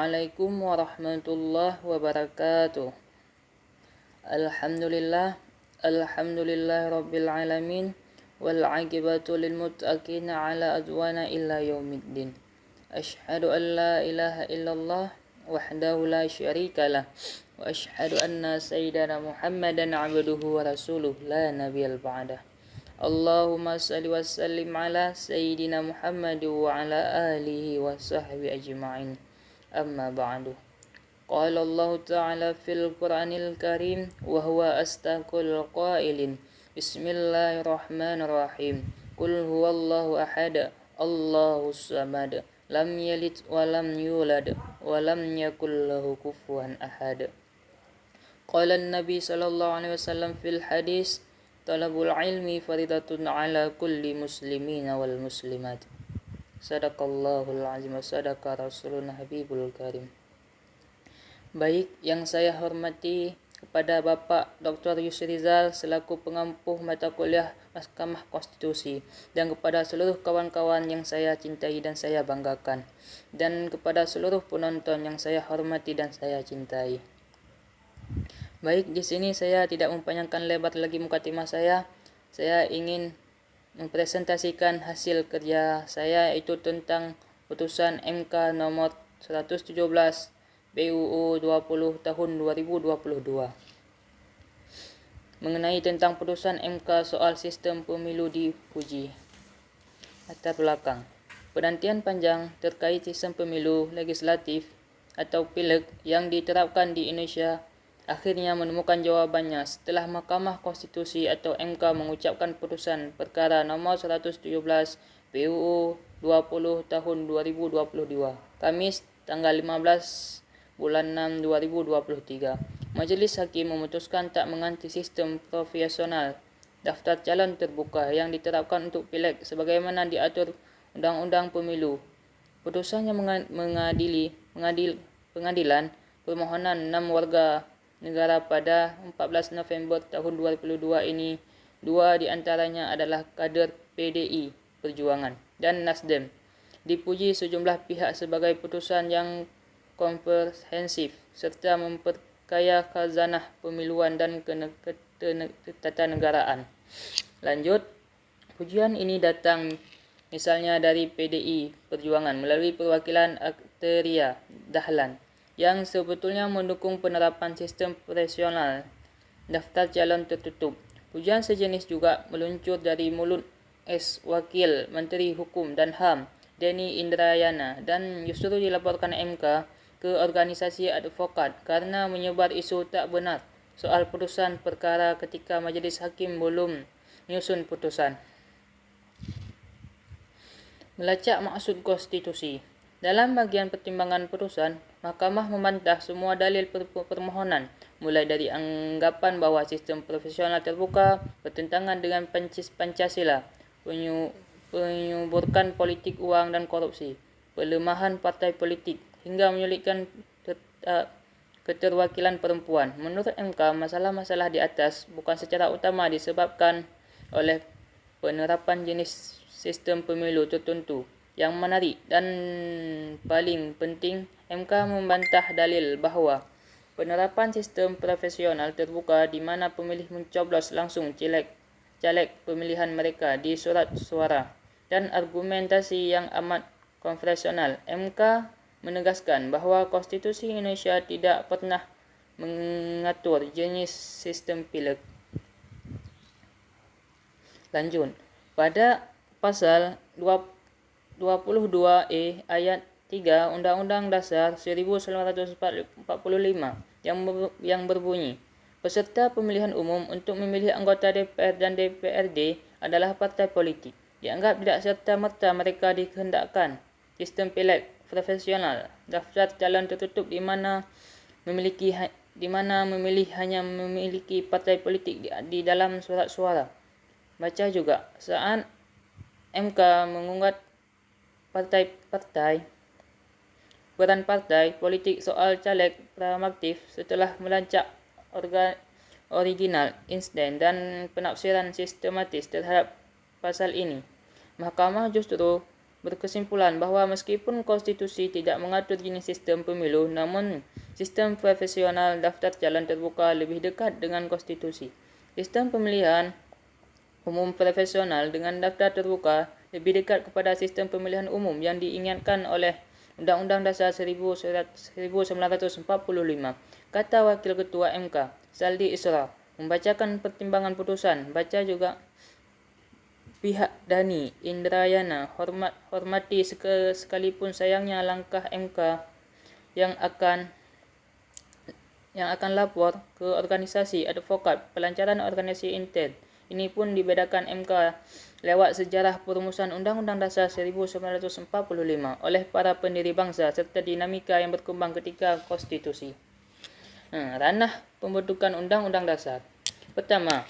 Assalamualaikum warahmatullahi wabarakatuh. Alhamdulillah rabbil alamin wal aqibatu lil muttaqin ala adwana illa yaumiddin. Asyhadu an la ilaha illallah wahdahu la syarikalah wa asyhadu anna sayyidana Muhammadan abduhu wa rasuluh la nabiyal ba'dah. Allahumma salli wa sallim ala sayyidina Muhammad wa ala alihi wa sahbihi ajma'in. Amma ba'du. Qala Allah Ta'ala fil Qur'anil Karim wa huwa astaqul qailin. Bismillahirrahmanirrahim. Qul huwallahu ahad, Allahus samad, lam yalid wa lam yulad wa lam yakul lahu kufuwan ahad. Qala an-nabi sallallahu alaihi wasallam fil hadis, talabul ilmi faridatun ala kulli muslimina wal muslimat. Sadaqallahul azim wa sadaqa rasulun habibul karim. Baik, yang saya hormati kepada Bapak Dr. Yusrizal selaku pengampuh mata kuliah Mahkamah Konstitusi, dan kepada seluruh kawan-kawan yang saya cintai dan saya banggakan, dan kepada seluruh penonton yang saya hormati dan saya cintai. Baik, di sini saya tidak mempanjangkan lebar lagi mukadimah saya. Saya ingin mempresentasikan hasil kerja saya, yaitu tentang putusan MK nomor 117 PUU 20 tahun 2022 mengenai tentang putusan MK soal sistem pemilu diuji. Latar belakang. Penantian panjang terkait sistem pemilu legislatif atau pileg yang diterapkan di Indonesia akhirnya menemukan jawabannya setelah Mahkamah Konstitusi atau MK mengucapkan putusan perkara nomor 117 PUU 20 tahun 2022 Kamis tanggal 15 bulan 6 2023. Majelis Hakim memutuskan tak mengganti sistem proporsional daftar calon terbuka yang diterapkan untuk pileg sebagaimana diatur Undang-Undang Pemilu. Putusannya pengadilan permohonan 6 warga negara pada 14 November tahun 2022 ini, 2 di antaranya adalah kader PDI Perjuangan dan Nasdem. Dipuji sejumlah pihak sebagai putusan yang komprehensif serta memperkaya khazanah pemiluan dan ketatanegaraan. Lanjut, pujian ini datang misalnya dari PDI Perjuangan melalui perwakilan Arteria Dahlan yang sebetulnya mendukung penerapan sistem proporsional daftar calon tertutup. Pujian sejenis juga meluncur dari mulut Wakil Menteri Hukum dan HAM Denny Indrayana dan justru dilaporkan MK ke organisasi advokat karena menyebar isu tak benar soal putusan perkara ketika Majelis Hakim belum menyusun putusan. Melacak maksud konstitusi. Dalam bagian pertimbangan putusan, Mahkamah membantah semua dalil permohonan, mulai dari anggapan bahawa sistem profesional terbuka bertentangan dengan Pancasila, penyuburkan politik uang dan korupsi, pelemahan partai politik, hingga menyulitkan keterwakilan perempuan. Menurut MK, masalah-masalah di atas bukan secara utama disebabkan oleh penerapan jenis sistem pemilu tertentu. Yang menarik dan paling penting, MK membantah dalil bahawa penerapan sistem profesional terbuka di mana pemilih mencoblos langsung caleg pemilihan mereka di surat suara dan argumentasi yang amat konvensional. MK menegaskan bahawa Konstitusi Indonesia tidak pernah mengatur jenis sistem pileg. Lanjut, pada pasal 22E ayat 3 Undang-Undang Dasar 1945 yang berbunyi, peserta pemilihan umum untuk memilih anggota DPR dan DPRD adalah partai politik. Dianggap tidak serta-merta mereka dikehendakkan sistem pileg profesional daftar calon tertutup di mana memilih hanya memiliki partai politik di dalam surat suara. Baca juga, saat MK mengugat peran partai politik soal caleg pragmatif setelah melacak original, insiden dan penafsiran sistematis terhadap pasal ini. Mahkamah justru berkesimpulan bahawa meskipun konstitusi tidak mengatur jenis sistem pemilu, namun sistem profesional daftar calon terbuka lebih dekat dengan konstitusi. Sistem pemilihan umum profesional dengan daftar terbuka lebih dekat kepada sistem pemilihan umum yang diingatkan oleh Undang-Undang Dasar 1945, kata Wakil Ketua MK, Saldi Isra, membacakan pertimbangan putusan. Baca juga pihak Dhani Indrayana hormati sekalipun sayangnya langkah MK yang akan lapor ke organisasi advokat pelancaran organisasi Intel. Ini pun dibedakan MK lewat sejarah perumusan Undang-Undang Dasar 1945 oleh para pendiri bangsa serta dinamika yang berkembang ketika konstitusi. Ranah pembentukan Undang-Undang Dasar. Pertama,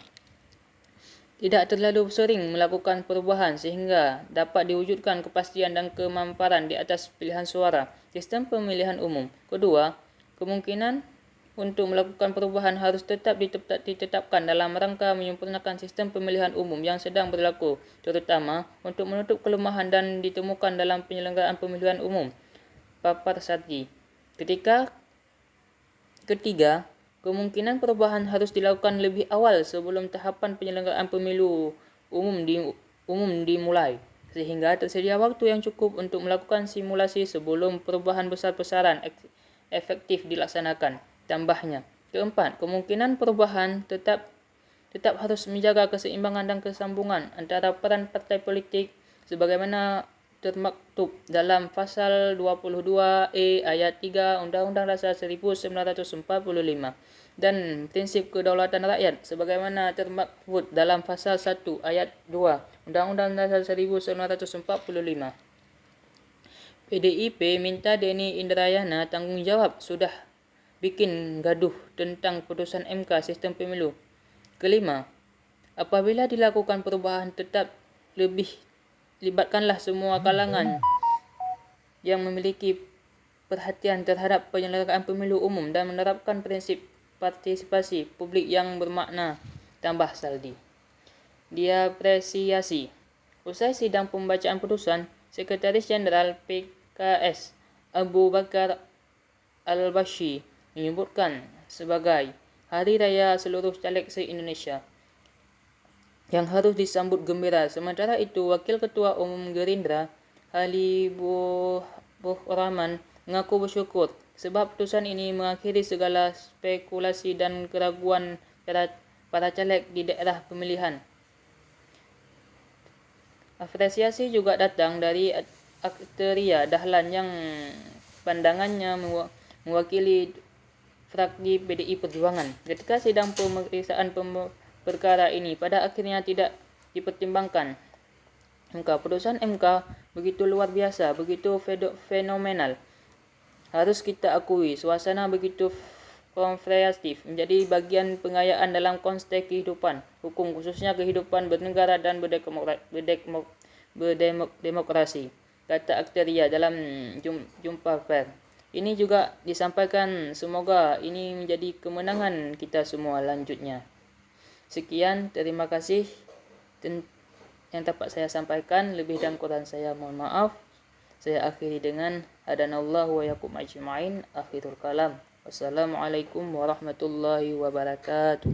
tidak terlalu sering melakukan perubahan sehingga dapat diwujudkan kepastian dan kemamparan di atas pilihan suara sistem pemilihan umum. Kedua, kemungkinan untuk melakukan perubahan harus tetap ditetapkan dalam rangka menyempurnakan sistem pemilihan umum yang sedang berlaku, terutama untuk menutup kelemahan dan ditemukan dalam penyelenggaraan pemilihan umum. Papar Sarji. Ketiga, kemungkinan perubahan harus dilakukan lebih awal sebelum tahapan penyelenggaraan pemilu umum dimulai, sehingga tersedia waktu yang cukup untuk melakukan simulasi sebelum perubahan besar-besaran efektif dilaksanakan. Tambahnya, keempat, kemungkinan perubahan tetap harus menjaga keseimbangan dan kesambungan antara peran partai politik sebagaimana termaktub dalam pasal 22E ayat 3 Undang-Undang Dasar 1945 dan prinsip kedaulatan rakyat sebagaimana termaktub dalam pasal 1 ayat 2 Undang-Undang Dasar 1945. PDIP minta Dhani Indrayana tanggungjawab sudah bikin gaduh tentang putusan MK sistem pemilu. Kelima, apabila dilakukan perubahan tetap libatkanlah semua kalangan yang memiliki perhatian terhadap penyelenggaraan pemilu umum dan menerapkan prinsip partisipasi publik yang bermakna, tambah Saldi. Diapresiasi. Usai sidang pembacaan putusan, Sekretaris Jenderal PKS Abu Bakar Al-Bashi menyebutkan sebagai Hari Raya seluruh caleg se-Indonesia yang harus disambut gembira. Sementara itu, Wakil Ketua Umum Gerindra Habibur Rahman mengaku bersyukur sebab putusan ini mengakhiri segala spekulasi dan keraguan para caleg di daerah pemilihan. Apresiasi juga datang dari Akteria Dahlan yang pandangannya mewakili fraksi PDI Perjuangan. Ketika sidang pemeriksaan perkara ini pada akhirnya tidak dipertimbangkan MK. Putusan MK begitu luar biasa, begitu fenomenal. Harus kita akui, suasana begitu komprehensif menjadi bagian pengayaan dalam konteks kehidupan hukum, khususnya kehidupan bernegara dan berdemokrasi, kata Akteria dalam jumpa pers. Ini juga disampaikan, semoga ini menjadi kemenangan kita semua lanjutnya. Sekian, terima kasih yang dapat saya sampaikan. Lebih dan kurang saya mohon maaf. Saya akhiri dengan hadanallahu wa yakum ajma'in. Akhirul kalam. Wassalamualaikum warahmatullahi wabarakatuh.